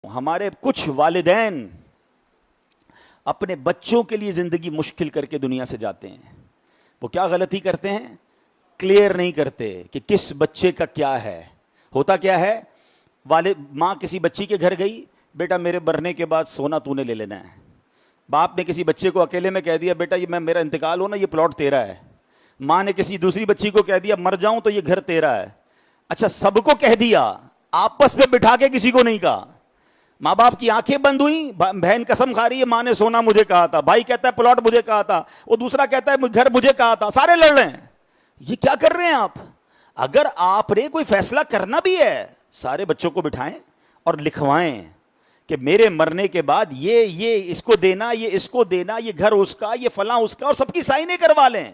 ہمارے کچھ والدین اپنے بچوں کے لیے زندگی مشکل کر کے دنیا سے جاتے ہیں. وہ کیا غلطی کرتے ہیں؟ کلیئر نہیں کرتے کہ کس بچے کا کیا ہے. ہوتا کیا ہے، ماں کسی بچی کے گھر گئی، بیٹا میرے مرنے کے بعد سونا تو نے لے لینا ہے. باپ نے کسی بچے کو اکیلے میں کہہ دیا، بیٹا یہ میرا انتقال ہو نا، یہ پلاٹ تیرا ہے. ماں نے کسی دوسری بچی کو کہہ دیا، مر جاؤں تو یہ گھر تیرا ہے. اچھا، سب کو کہہ دیا، آپس میں بٹھا کے کسی کو نہیں کہا. ماں باپ کی آنکھیں بند ہوئی، بہن قسم کھا رہی ہے ماں نے سونا مجھے کہا تھا، بھائی کہتا ہے پلاٹ مجھے کہا تھا، وہ دوسرا کہتا ہے گھر مجھے کہا تھا، سارے لڑ رہے ہیں. یہ کیا کر رہے ہیں آپ؟ اگر آپ نے کوئی فیصلہ کرنا بھی ہے، سارے بچوں کو بٹھائیں اور لکھوائیں کہ میرے مرنے کے بعد یہ اس کو دینا، یہ اس کو دینا، یہ گھر اس کا، یہ فلاں اس کا، اور سب کی سائنیں کروا لیں.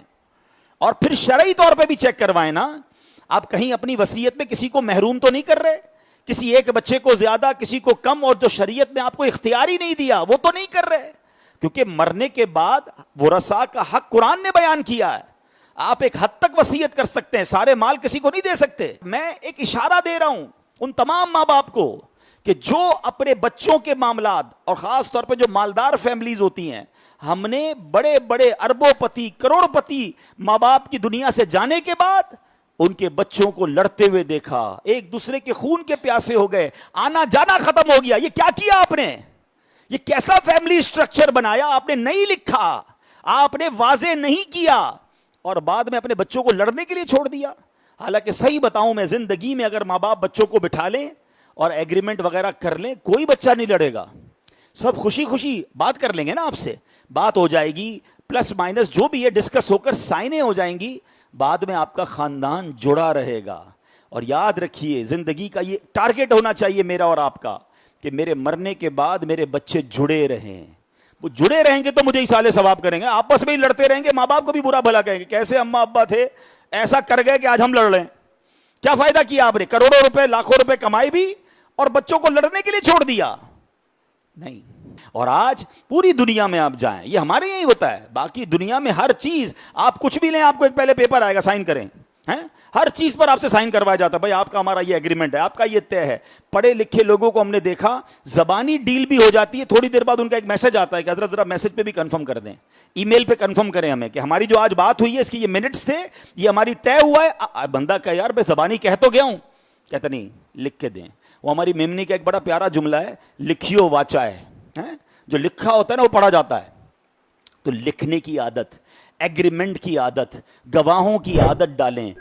اور پھر شرعی طور پہ بھی چیک کروائیں نا. آپ کہیں اپنی وصیت میں کسی کو محروم تو نہیں کر رہے، کسی ایک بچے کو زیادہ کسی کو کم، اور جو شریعت نے آپ کو اختیار ہی نہیں دیا وہ تو نہیں کر رہے. کیونکہ مرنے کے بعد ورثاء کا حق قرآن نے بیان کیا ہے. آپ ایک حد تک وصیت کر سکتے ہیں، سارے مال کسی کو نہیں دے سکتے. میں ایک اشارہ دے رہا ہوں ان تمام ماں باپ کو کہ جو اپنے بچوں کے معاملات، اور خاص طور پہ جو مالدار فیملیز ہوتی ہیں، ہم نے بڑے بڑے اربوں پتی کروڑ پتی ماں باپ کی دنیا سے جانے کے بعد ان کے بچوں کو لڑتے ہوئے دیکھا، ایک دوسرے کے خون کے پیاسے ہو گئے، آنا جانا ختم ہو گیا. یہ کیا کیا آپ نے؟ یہ کیسا فیملی سٹرکچر بنایا؟ آپ نے نہیں لکھا، آپ نے واضح نہیں کیا، اور بعد میں اپنے بچوں کو لڑنے کے لیے چھوڑ دیا. حالانکہ صحیح بتاؤں میں، زندگی میں اگر ماں باپ بچوں کو بٹھا لیں اور ایگریمنٹ وغیرہ کر لیں، کوئی بچہ نہیں لڑے گا. سب خوشی خوشی بات کر لیں گے نا، آپ سے بات ہو جائے گی، پلس مائنس جو بھی ہے ڈسکس ہو کر سائنیں ہو جائیں گی. بعد میں آپ کا خاندان جڑا رہے گا. اور یاد رکھیے، زندگی کا یہ ٹارگٹ ہونا چاہیے میرا اور آپ کا، کہ میرے مرنے کے بعد میرے بچے جڑے رہیں. وہ جڑے رہیں گے تو مجھے اصالے ثواب کریں گے. آپس میں ہی لڑتے رہیں گے، ماں باپ کو بھی برا بھلا کہیں گے، کیسے اماں ابا تھے ایسا کر گئے کہ آج ہم لڑ رہے ہیں. کیا فائدہ کیا آپ نے؟ کروڑوں روپے لاکھوں روپے کمائے بھی اور بچوں کو لڑنے کے لیے چھوڑ دیا. نہیں. اور آج پوری دنیا میں آپ جائیں، یہ ہمارے یہی ہوتا ہے. باقی دنیا میں ہر چیز، آپ کچھ بھی لیں، آپ کو ایک پہلے پیپر آئے گا، سائن کریں. ہر چیز پر آپ سے سائن کروایا جاتا ہے، بھائی آپ کا ہمارا یہ ایگریمنٹ ہے، آپ کا یہ طے ہے. پڑھے لکھے لوگوں کو ہم نے دیکھا، زبانی ڈیل بھی ہو جاتی ہے، تھوڑی دیر بعد ان کا ایک میسج آتا ہے کہ حضرت ذرا میسج پہ بھی کنفرم کر دیں، ای میل پہ کنفرم کریں ہمیں کہ ہماری جو آج بات ہوئی ہے اس کی یہ منٹس تھے، یہ ہماری طے ہوا ہے. بندہ کہ یار میں زبانی کہہ تو گیا ہوں، کہتا نہیں لکھ کے دیں. وہ ہماری میمنی کا ایک بڑا پیارا جملہ ہے، لکھیو واچا ہے. جو لکھا ہوتا ہے نا وہ پڑھا جاتا ہے. تو لکھنے کی عادت، ایگریمنٹ کی عادت، گواہوں کی عادت ڈالیں.